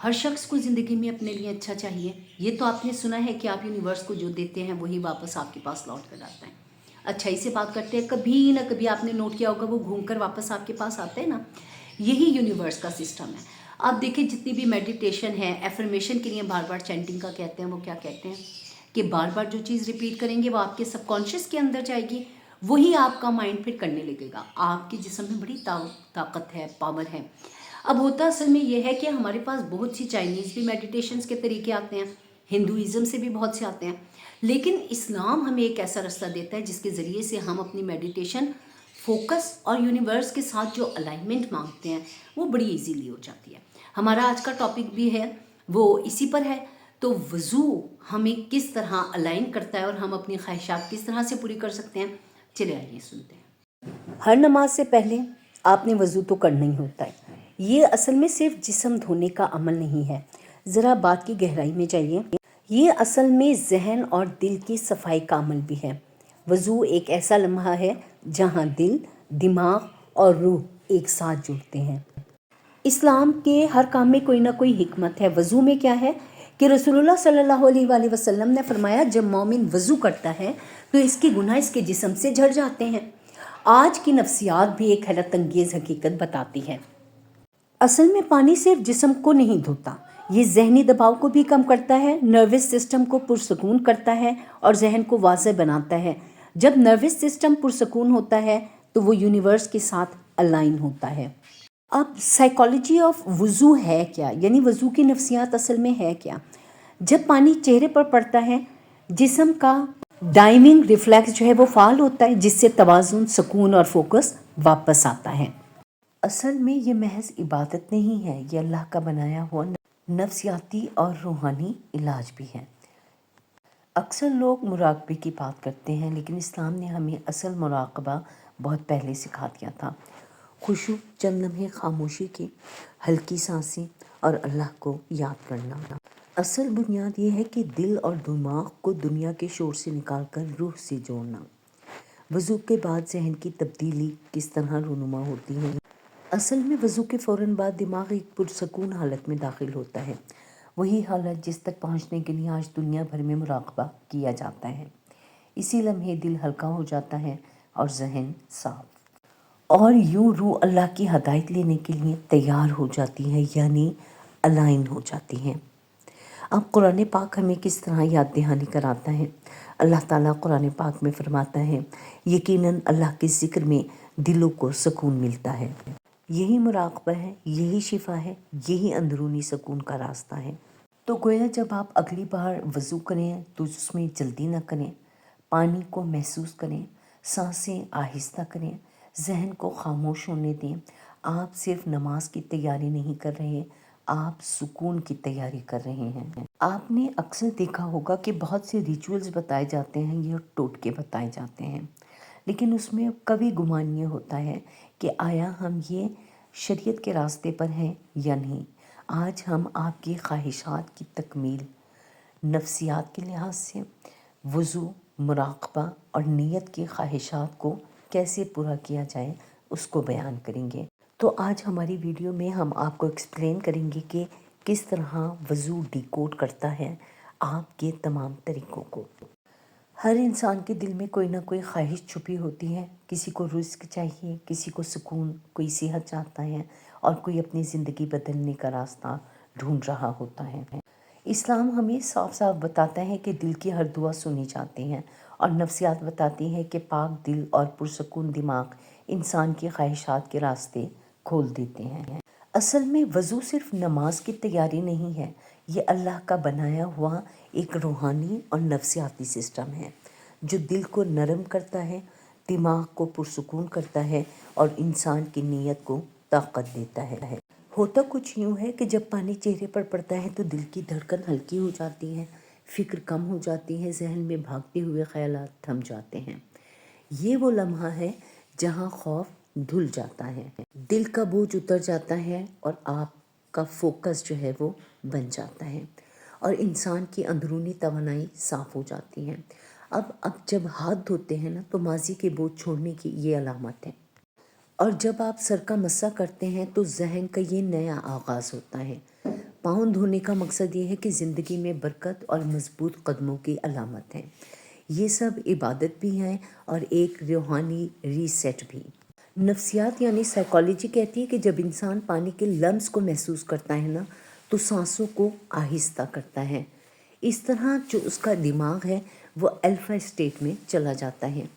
हर शख्स को ज़िंदगी में अपने लिए अच्छा चाहिए। ये तो आपने सुना है कि आप यूनिवर्स को जो देते हैं वही वापस आपके पास लौट कर आता है। अच्छाई से बात करते हैं, कभी ना कभी आपने नोट किया होगा वो घूमकर वापस आपके पास आते हैं ना। यही यूनिवर्स का सिस्टम है। आप देखिए जितनी भी मेडिटेशन है, एफर्मेशन के लिए बार बार चैंटिंग का कहते हैं, वो क्या कहते हैं कि बार बार जो चीज़ रिपीट करेंगे वो आपके सबकॉन्शियस के अंदर जाएगी, वही आपका माइंड फिर करने लगेगा। आपके जिस्म में बड़ी ताकत है, पावर है। अब होता असल में ये है कि हमारे पास बहुत सी चाइनीज़ भी मेडिटेशंस के तरीके आते हैं, हिंदुइज़्म से भी बहुत से आते हैं, लेकिन इस्लाम हमें एक ऐसा रास्ता देता है जिसके ज़रिए से हम अपनी मेडिटेशन फोकस और यूनिवर्स के साथ जो अलाइनमेंट मांगते हैं वो बड़ी इजीली हो जाती है। हमारा आज का टॉपिक भी है वो इसी पर है। तो वज़ू हमें किस तरह अलाइन करता है और हम अपनी ख्वाहिशात किस तरह से पूरी कर सकते हैं, चलिए आइए सुनते हैं। हर नमाज से पहले आपने वज़ू तो करना ही होता है। ये असल में सिर्फ जिस्म धोने का अमल नहीं है, ज़रा बात की गहराई में जाइए। ये असल में जहन और दिल की सफाई का अमल भी है। वज़ू एक ऐसा लम्हा है जहाँ दिल, दिमाग और रूह एक साथ जुड़ते हैं। इस्लाम के हर काम में कोई ना कोई हिकमत है। वज़ू में क्या है कि रसूलुल्लाह सल्लल्लाहु अलैहि वसल्लम ने फरमाया, जब मोमिन वज़ू करता है तो इसके गुनाह इसके जिस्म से झड़ जाते हैं। आज की नफ्सियात भी एक हैरत अंगेज़ हकीकत बताती है। असल में पानी सिर्फ जिस्म को नहीं धोता, ये ज़हनी दबाव को भी कम करता है, नर्वस सिस्टम को पुरसकून करता है और जहन को वाज़े बनाता है। जब नर्वस सिस्टम पुरसकून होता है तो वो यूनिवर्स के साथ अलाइन होता है। अब साइकोलॉजी ऑफ वज़ू है क्या, यानी वज़ू की नफ्सियात असल में है क्या। जब पानी चेहरे पर पड़ता है, जिस्म का डाइविंग रिफ्लेक्स जो है वो फाल होता है, जिससे तवाज़ुन, सुकून और फोकस वापस आता है। असल में ये महज इबादत नहीं है, ये अल्लाह का बनाया हुआ नफ्सियाती और रूहानी इलाज भी है। अक्सर लोग मुराकबे की बात करते हैं, लेकिन इस्लाम ने हमें असल मुराकबा बहुत पहले सिखा दिया था। खुशू, चंद लम्हे खामोशी की, हल्की सांसें और अल्लाह को याद करना। असल बुनियाद ये है कि दिल और दिमाग को दुनिया के शोर से निकालकर रूह से जोड़ना। वज़ू के बाद जहन की तब्दीली किस तरह रूनुमा होती है। असल में वज़ू के फ़ौरन बाद दिमाग एक पुरसकून हालत में दाखिल होता है, वही हालत जिस तक पहुंचने के लिए आज दुनिया भर में मुराक़बा किया जाता है। इसी लम्हे दिल हल्का हो जाता है और जहन साफ, और यूँ रूह अल्लाह की हदायत लेने के लिए तैयार हो जाती है, यानी अलाइन हो जाती है। अब कुरान पाक हमें किस तरह याद दहानी कराता है। अल्लाह ताला कुरान पाक में फरमाता है, यकीनन अल्लाह के ज़िक्र में दिलों को सुकून मिलता है। यही मुराक़बा है, यही शिफा है, यही अंदरूनी सुकून का रास्ता है। तो गोया जब आप अगली बार वज़ू करें तो उसमें जल्दी ना करें, पानी को महसूस करें, सांसें आहिस्ता करें, जहन को खामोश होने दें। आप सिर्फ नमाज की तैयारी नहीं कर रहे, आप सुकून की तैयारी कर रहे हैं। आपने अक्सर देखा होगा कि बहुत से रिचुअल्स बताए जाते हैं, ये टोटके बताए जाते हैं, लेकिन उसमें कभी गुमान ये होता है कि आया हम ये शरीयत के रास्ते पर हैं या नहीं। आज हम आपकी ख्वाहिशात की तकमील, नफ्सियात के लिहाज से वज़ू, मुराक़बा और नीयत की ख्वाहिशात को कैसे पूरा किया जाए उसको बयान करेंगे। तो आज हमारी वीडियो में हम आपको एक्सप्लेन करेंगे कि किस तरह वज़ू डिकोड करता है आपके तमाम तरीक़ों को। हर इंसान के दिल में कोई ना कोई ख्वाहिश छुपी होती है। किसी को रिस्क चाहिए, किसी को सुकून, कोई सेहत चाहता है और कोई अपनी ज़िंदगी बदलने का रास्ता ढूंढ रहा होता है। इस्लाम हमें साफ साफ बताता है कि दिल की हर दुआ सुनी जाती है, और नफ्सियात बताती है कि पाक दिल और पुरसकून दिमाग इंसान की ख्वाहिशात के रास्ते खोल देते हैं। असल में वज़ू सिर्फ नमाज की तैयारी नहीं है, ये अल्लाह का बनाया हुआ एक रूहानी और नफ्सियाती सिस्टम है जो दिल को नरम करता है, दिमाग को पुरसकून करता है और इंसान की नीयत को ताकत देता है। होता कुछ यूँ है कि जब पानी चेहरे पर पड़ता है तो दिल की धड़कन हल्की हो जाती है, फिक्र कम हो जाती है, जहन में भागते हुए ख्यालात थम जाते हैं। ये वो लम्हा है जहाँ खौफ धुल जाता है, दिल का बोझ उतर जाता है और आपका फोकस जो है वो बन जाता है और इंसान की अंदरूनी तवानाई साफ़ हो जाती है। अब जब हाथ धोते हैं ना तो माजी के बोझ छोड़ने की ये अलामत है, और जब आप सर का मस्सा करते हैं तो जहन का ये नया आगाज़ होता है। पाँव धोने का मकसद ये है कि ज़िंदगी में बरकत और मजबूत कदमों की अलामत है। ये सब इबादत भी है और एक रूहानी रीसेट भी। नफ्सियात यानी साइकोलॉजी कहती है कि जब इंसान पानी के लम्स को महसूस करता है ना, तो सांसों को आहिस्ता करता है। इस तरह जो उसका दिमाग है वो अल्फा स्टेट में चला जाता है।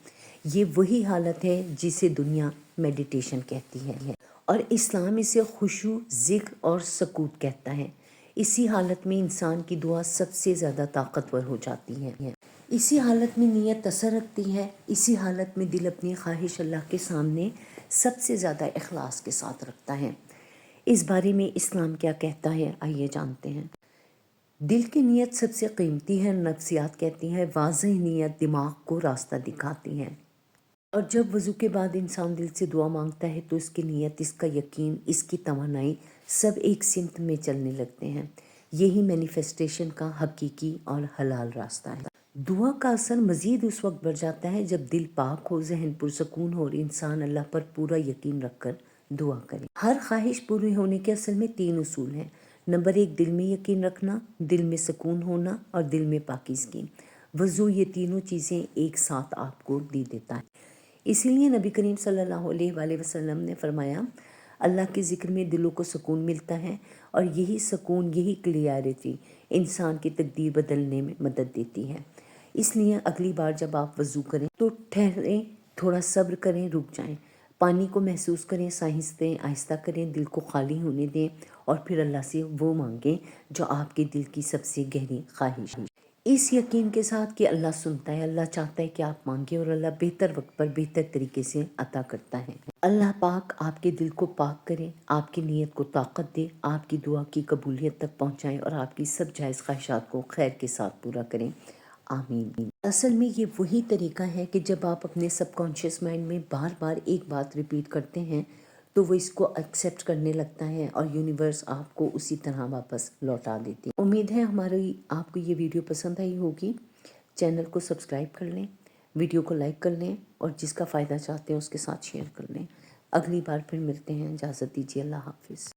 ये वही हालत है जिसे दुनिया मेडिटेशन कहती है और इस्लाम इसे खुशू, ज़िक्र और सकूत कहता है। इसी हालत में इंसान की दुआ सबसे ज़्यादा ताकतवर हो जाती है। इसी हालत में नीयत असर रखती है। इसी हालत में दिल अपनी ख्वाहिश अल्लाह के सामने सबसे ज़्यादा इखलास के साथ रखता है। इस बारे में इस्लाम क्या कहता है, आइए जानते हैं। दिल की नीयत सबसे कीमती है। नफ्सियात कहती है वाज़ेह नीयत दिमाग को रास्ता दिखाती है। और जब वज़ू के बाद इंसान दिल से दुआ मांगता है तो इसकी नीयत, इसका यकीन, इसकी तमन्नाई सब एक सिमत में चलने लगते हैं। यही मैनिफेस्टेशन का हकीकी और हलाल रास्ता है। दुआ का असर मज़ीद उस वक्त बढ़ जाता है जब दिल पाक हो, जहन पुरसकून हो और इंसान अल्लाह पर पूरा यकीन रखकर दुआ करे। हर ख्वाहिश पूरी होने के असल में 3 उसूल हैं। नंबर 1 दिल में यकीन रखना, दिल में सुकून होना और दिल में पाकीज़गी। वज़ू ये तीनों चीज़ें एक साथ आपको दे देता है। इसीलिए नबी करीम सल्लल्लाहु अलैहि वसल्लम ने फरमाया, अल्लाह के ज़िक्र में दिलों को सुकून मिलता है और यही सुकून, यही क्लियरिटी इंसान की तकदीर बदलने में मदद देती है। इसलिए अगली बार जब आप वज़ू करें तो ठहरें, थोड़ा सब्र करें, रुक जाएं, पानी को महसूस करें, सांस दें, आहिस्ता करें, दिल को खाली होने दें और फिर अल्लाह से वो मांगें जो आपके दिल की सबसे गहरी ख्वाहिश है। इस यकीन के साथ कि अल्लाह सुनता है, अल्लाह चाहता है कि आप मांगें और अल्लाह बेहतर वक्त पर बेहतर तरीके से अता करता है। अल्लाह पाक आपके दिल को पाक करे, आपकी नीयत को ताकत दे, आपकी दुआ की कबूलियत तक पहुँचाएँ और आपकी सब जायज़ ख्वाहिशात को खैर के साथ पूरा करें। आमीन। असल में ये वही तरीका है कि जब आप अपने सबकॉन्शियस माइंड में बार बार एक बात रिपीट करते हैं तो वो इसको एक्सेप्ट करने लगता है और यूनिवर्स आपको उसी तरह वापस लौटा देती है। उम्मीद है हमारी आपको ये वीडियो पसंद आई होगी। चैनल को सब्सक्राइब कर लें, वीडियो को लाइक कर लें और जिसका फ़ायदा चाहते हैं उसके साथ शेयर कर लें। अगली बार फिर मिलते हैं। इजाज़त दीजिए। अल्लाह हाफिज़।